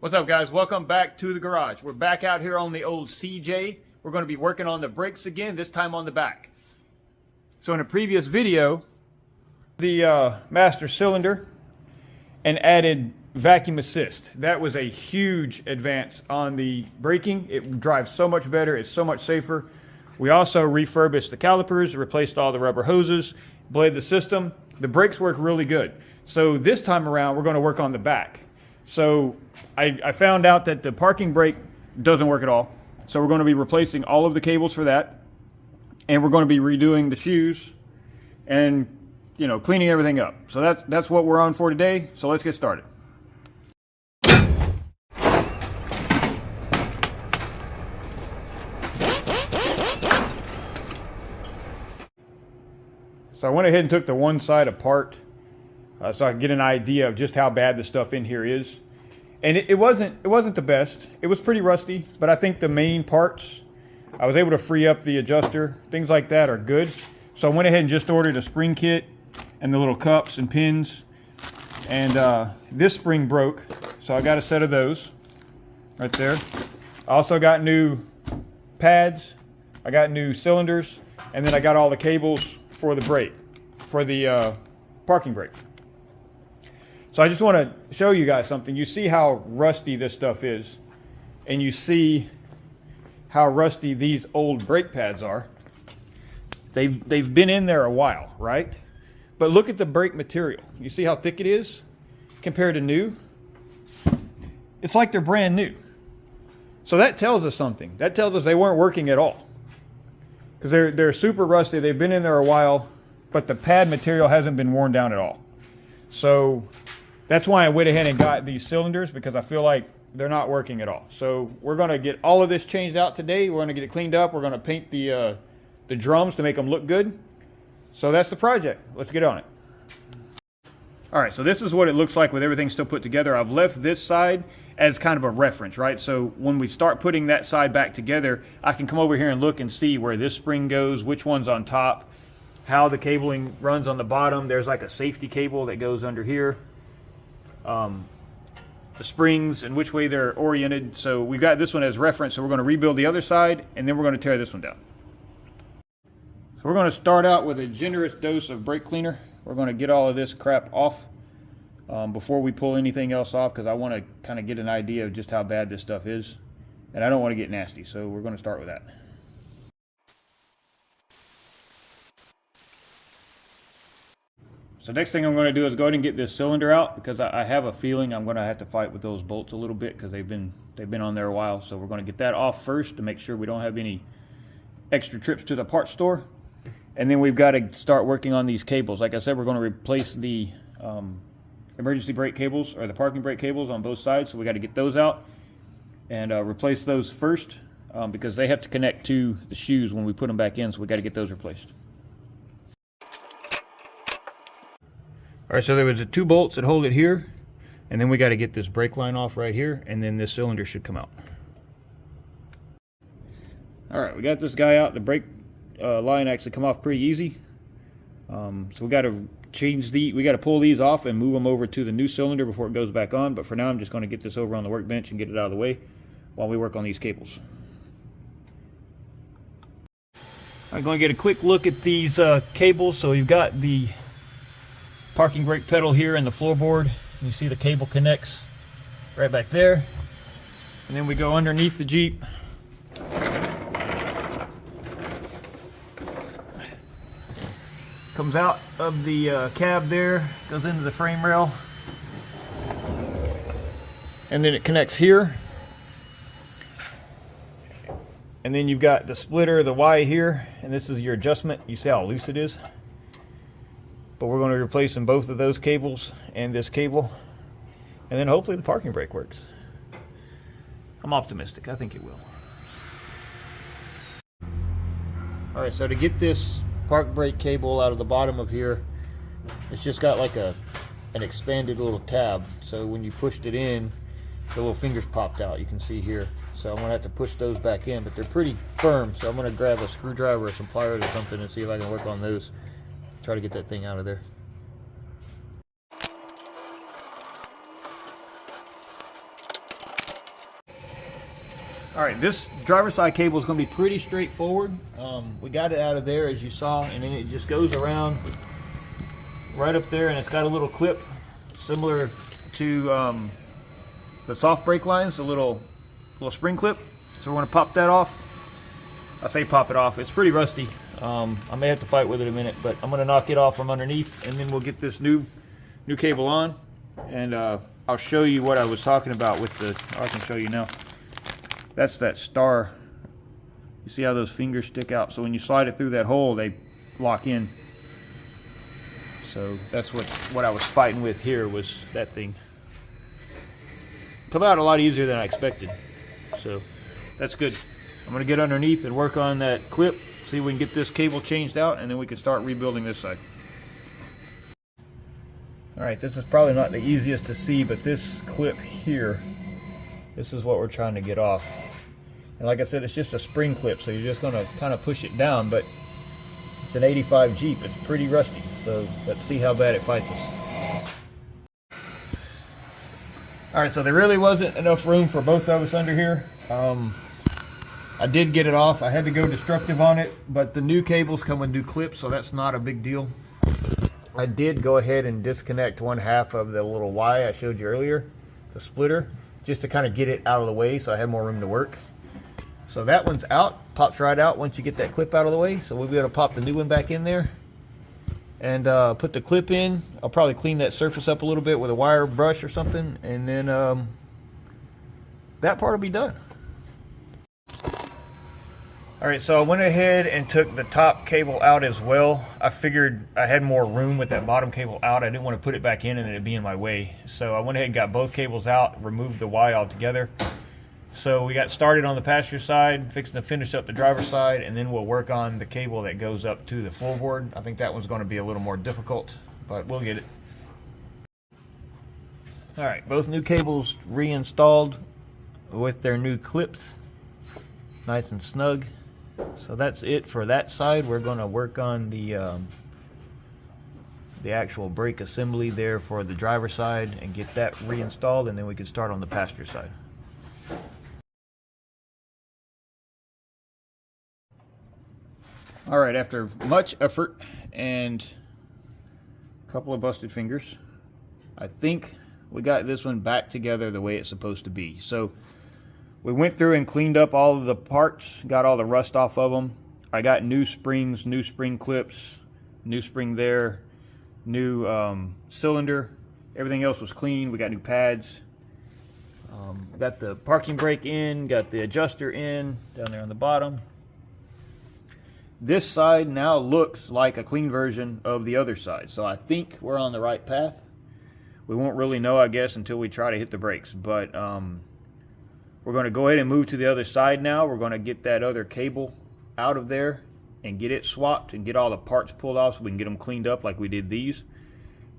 What's up, guys? Welcome back to the garage. We're back out here on the old CJ. We're going to be working on the brakes again, this time on the back. So in a previous video, the master cylinder and added vacuum assist. That was a huge advance on the braking. It drives so much better. It's so much safer. We also refurbished the calipers, replaced all the rubber hoses, blade the system. The brakes work really good. So this time around, we're going to work on the back. So I found out that the parking brake doesn't work at all. So we're going to be replacing all of the cables for that. And we're going to be redoing the shoes and, you know, cleaning everything up. So that's what we're on for today. So let's get started. So I went ahead and took the one side apart so I could get an idea of just how bad the stuff in here is. And it wasn't the best. It was pretty rusty, but I think the main parts, I was able to free up the adjuster. Things like that are good. So I went ahead and just ordered a spring kit and the little cups and pins. And this spring broke, so I got a set of those right there. I also got new pads. I got new cylinders. And then I got all the cables for the brake, for the parking brake. So I just want to show you guys something. You see how rusty this stuff is, and you see how rusty these old brake pads are. They've been in there a while, right? But look at the brake material. You see how thick it is compared to new? It's like they're brand new. So that tells us something. That tells us they weren't working at all. Because they're super rusty. They've been in there a while, but the pad material hasn't been worn down at all. So that's why I went ahead and got these cylinders, because I feel like they're not working at all. So we're going to get all of this changed out today. We're going to get it cleaned up. We're going to paint the drums to make them look good. So that's the project. Let's get on it. All right, so this is what it looks like with everything still put together. I've left this side as kind of a reference, right? So when we start putting that side back together, I can come over here and look and see where this spring goes, which one's on top, how the cabling runs on the bottom. There's like a safety cable that goes under here. The springs and which way they're oriented. So we've got this one as reference, so we're going to rebuild the other side, and then we're going to tear this one down. So we're going to start out with a generous dose of brake cleaner. We're going to get all of this crap off before we pull anything else off, because I want to kind of get an idea of just how bad this stuff is, and I don't want to get nasty, so we're going to start with that. So next thing I'm going to do is go ahead and get this cylinder out, because I have a feeling I'm going to have to fight with those bolts a little bit, because they've been on there a while. So we're going to get that off first to make sure we don't have any extra trips to the parts store. And then we've got to start working on these cables. Like I said, we're going to replace the emergency brake cables, or the parking brake cables on both sides. So we got to get those out and replace those first, because they have to connect to the shoes when we put them back in. So we got to get those replaced. All right, so there was the two bolts that hold it here, and then we got to get this brake line off right here, and then this cylinder should come out. All right, we got this guy out. The brake line actually come off pretty easy. So we got to we got to pull these off and move them over to the new cylinder before it goes back on. But for now, I'm just going to get this over on the workbench and get it out of the way while we work on these cables. I'm going to get a quick look at these cables. So you've got the parking brake pedal here and the floorboard. You see the cable connects right back there. And then we go underneath the Jeep. Comes out of the cab there, goes into the frame rail. And then it connects here. And then you've got the splitter, the Y here, and this is your adjustment. You see how loose it is? But we're going to replace them, both of those cables and this cable. And then hopefully the parking brake works. I'm optimistic. I think it will. All right, so to get this park brake cable out of the bottom of here, it's just got like an expanded little tab. So when you pushed it in, the little fingers popped out. You can see here. So I'm going to have to push those back in, but they're pretty firm. So I'm going to grab a screwdriver or some pliers or something and see if I can work on those. Try to get that thing out of there. All right, this driver's side cable is going to be pretty straightforward. We got it out of there, as you saw, and then it just goes around right up there, and it's got a little clip similar to the soft brake lines, a little spring clip. So we're going to pop that off. I say pop it off. It's pretty rusty. I may have to fight with it a minute, but I'm going to knock it off from underneath, and then we'll get this new cable on, and I'll show you what I was talking about with the. I can show you now. That's that star. You see how those fingers stick out? So when you slide it through that hole, they lock in. So that's what I was fighting with here, was that thing. Come out a lot easier than I expected. So that's good. I'm going to get underneath and work on that clip, see if we can get this cable changed out, and then we can start rebuilding this side. Alright, this is probably not the easiest to see, but this clip here, this is what we're trying to get off. And like I said, it's just a spring clip, so you're just going to kind of push it down, but it's an 85 Jeep. It's pretty rusty, so let's see how bad it fights us. Alright, so there really wasn't enough room for both of us under here. I did get it off. I had to go destructive on it, but the new cables come with new clips, so that's not a big deal. I did go ahead and disconnect one half of the little Y I showed you earlier, the splitter, just to kind of get it out of the way so I had more room to work. So that one's out, pops right out once you get that clip out of the way. So we'll be able to pop the new one back in there and put the clip in. I'll probably clean that surface up a little bit with a wire brush or something, and then that part will be done. Alright, so I went ahead and took the top cable out as well. I figured I had more room with that bottom cable out. I didn't want to put it back in and it'd be in my way. So I went ahead and got both cables out, removed the Y altogether. So we got started on the passenger side, fixing to finish up the driver's side, and then we'll work on the cable that goes up to the floorboard. I think that one's going to be a little more difficult, but we'll get it. Alright, both new cables reinstalled with their new clips. Nice and snug. So that's it for that side. We're going to work on the actual brake assembly there for the driver's side and get that reinstalled, and then we can start on the passenger side. All right, after much effort and a couple of busted fingers, I think we got this one back together the way it's supposed to be. So we went through and cleaned up all of the parts, got all the rust off of them. I got new springs, new spring clips, new spring there, new cylinder. Everything else was clean. We got new pads. Got the parking brake in, got the adjuster in down there on the bottom. This side now looks like a clean version of the other side, so I think we're on the right path. We won't really know, I guess, until we try to hit the brakes, but we're going to go ahead and move to the other side now. We're going to get that other cable out of there and get it swapped and get all the parts pulled off so we can get them cleaned up like we did these.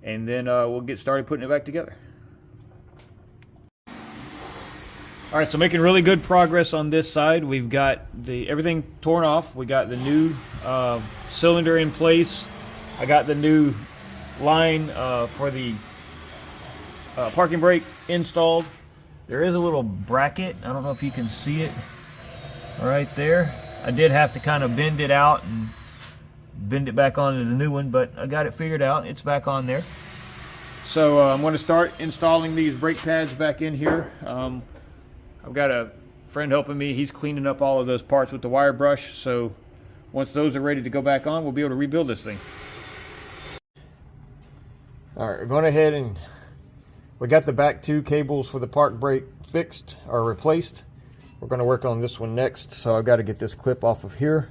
And then we'll get started putting it back together. All right, so making really good progress on this side. We've got everything torn off. We got the new cylinder in place. I got the new line for the parking brake installed. There is a little bracket. I don't know if you can see it right there. I did have to kind of bend it out and bend it back onto the new one, but I got it figured out. It's back on there. So I'm going to start installing these brake pads back in here. I've got a friend helping me. He's cleaning up all of those parts with the wire brush. So once those are ready to go back on, we'll be able to rebuild this thing. All right, we're going ahead and we got the back two cables for the park brake fixed or replaced. We're going to work on this one next, so I've got to get this clip off of here.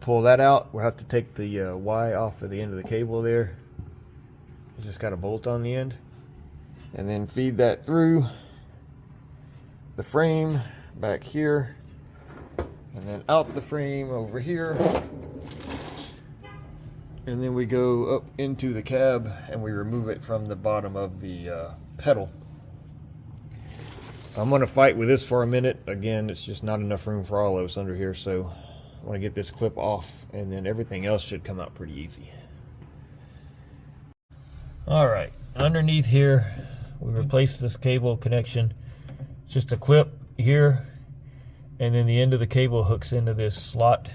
Pull that out. We'll have to take the Y off of the end of the cable there. It's just got a bolt on the end. And then feed that through the frame back here. And then out the frame over here. And then we go up into the cab and we remove it from the bottom of the pedal. So I'm going to fight with this for a minute. Again, it's just not enough room for all of us under here, so I want to get this clip off and then everything else should come out pretty easy. Alright, underneath here we replaced this cable connection. It's just a clip here and then the end of the cable hooks into this slot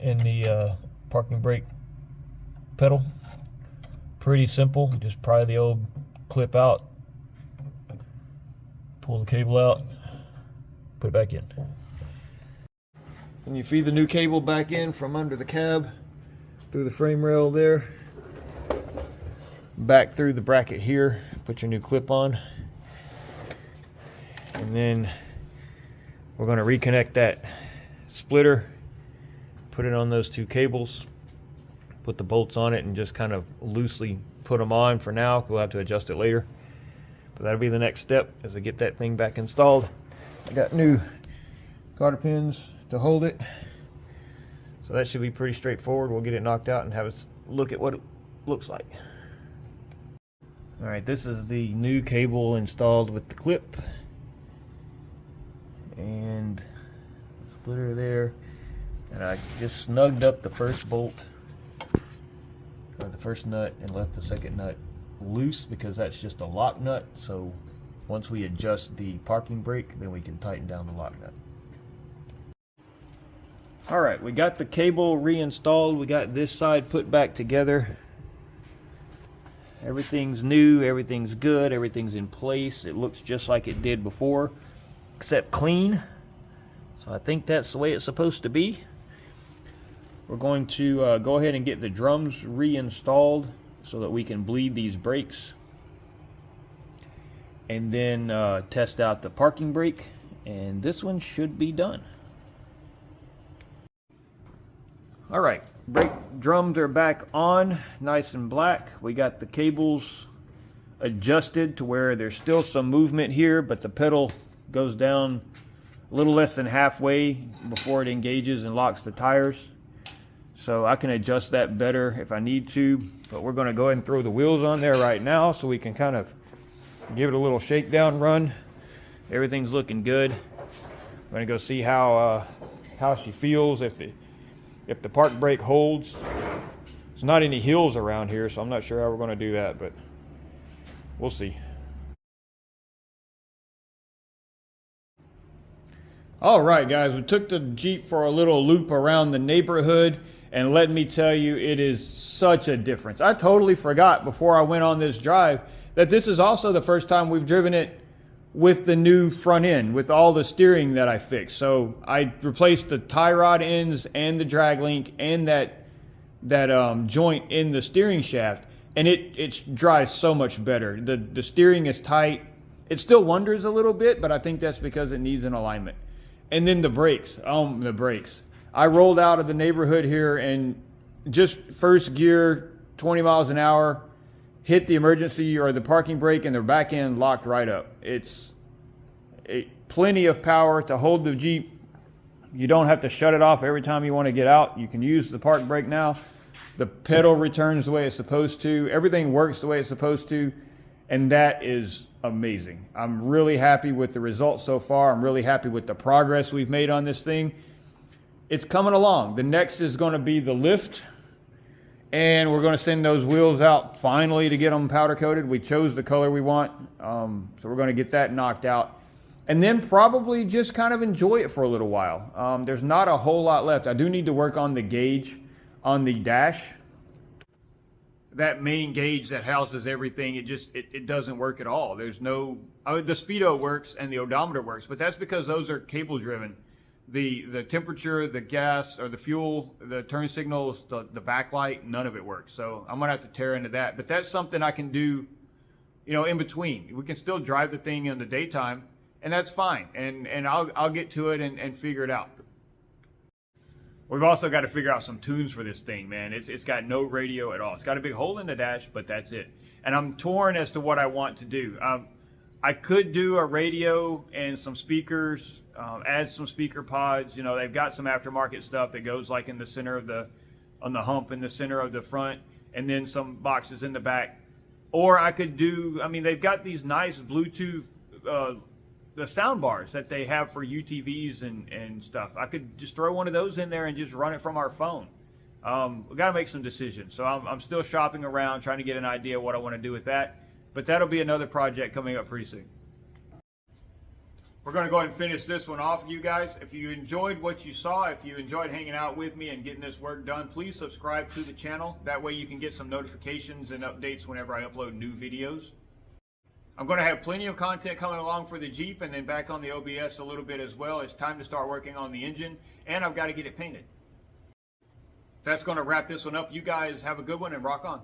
in the parking brake pedal. Pretty simple. Just pry the old clip out, pull the cable out, put it back in. And you feed the new cable back in from under the cab, through the frame rail there, back through the bracket here, put your new clip on, and then we're going to reconnect that splitter, put it on those two cables, put the bolts on it, and just kind of loosely put them on for now. We'll have to adjust it later, but that'll be the next step as I get that thing back installed. I got new garter pins to hold it, so that should be pretty straightforward. We'll get it knocked out and have a look at what it looks like. All right, this is the new cable installed with the clip and the splitter there, and I just snugged up the first bolt, or the first nut, and left the second nut loose because that's just a lock nut. So once we adjust the parking brake, then we can tighten down the lock nut. All right, we got the cable reinstalled. We got this side put back together. Everything's new, everything's good, everything's in place. It looks just like it did before, except clean. So I think that's the way it's supposed to be. We're going to go ahead and get the drums reinstalled so that we can bleed these brakes, and then test out the parking brake, and this one should be done. All right, brake drums are back on, nice and black. We got the cables adjusted to where there's still some movement here, but the pedal goes down a little less than halfway before it engages and locks the tires. So I can adjust that better if I need to, but we're going to go ahead and throw the wheels on there right now so we can kind of give it a little shakedown run. Everything's looking good. I'm going to go see how she feels, if the park brake holds. There's not any hills around here, so I'm not sure how we're going to do that, but we'll see. All right, guys, we took the Jeep for a little loop around the neighborhood, and let me tell you, it is such a difference. I totally forgot before I went on this drive that this is also the first time we've driven it with the new front end, with all the steering that I fixed. So I replaced the tie rod ends and the drag link and that joint in the steering shaft, and it drives so much better. The steering is tight. It still wanders a little bit, but I think that's because it needs an alignment. And then the brakes, the brakes. I rolled out of the neighborhood here and just first gear, 20 miles an hour, hit the emergency or the parking brake, and the back end locked right up. It's plenty of power to hold the Jeep. You don't have to shut it off every time you want to get out. You can use the park brake now. The pedal returns the way it's supposed to. Everything works the way it's supposed to, and that is amazing. I'm really happy with the results so far. I'm really happy with the progress we've made on this thing. It's coming along. The next is going to be the lift, and we're going to send those wheels out finally to get them powder coated. We chose the color we want, so we're going to get that knocked out, and then probably just kind of enjoy it for a little while. There's not a whole lot left. I do need to work on the gauge on the dash. That main gauge that houses everything, it doesn't work at all. There's no, the speedo works and the odometer works, but that's because those are cable driven. The temperature, the gas or the fuel, the turn signals, the backlight, none of it works. So I'm gonna have to tear into that, but that's something I can do, in between. We can still drive the thing in the daytime, and that's fine. And I'll get to it and figure it out. We've also got to figure out some tunes for this thing, man. It's got no radio at all. It's got a big hole in the dash, but that's it. And I'm torn as to what I want to do. I could do a radio and some speakers, add some speaker pods. They've got some aftermarket stuff that goes like in the center of on the hump in the center of the front, and then some boxes in the back. Or I could do, they've got these nice Bluetooth, the sound bars that they have for UTVs and stuff. I could just throw one of those in there and just run it from our phone. We've got to make some decisions. So I'm still shopping around, trying to get an idea of what I want to do with that. But that'll be another project coming up pretty soon. We're going to go ahead and finish this one off, you guys. If you enjoyed what you saw, if you enjoyed hanging out with me and getting this work done, please subscribe to the channel. That way you can get some notifications and updates whenever I upload new videos. I'm going to have plenty of content coming along for the Jeep and then back on the OBS a little bit as well. It's time to start working on the engine, and I've got to get it painted. That's going to wrap this one up. You guys have a good one and rock on.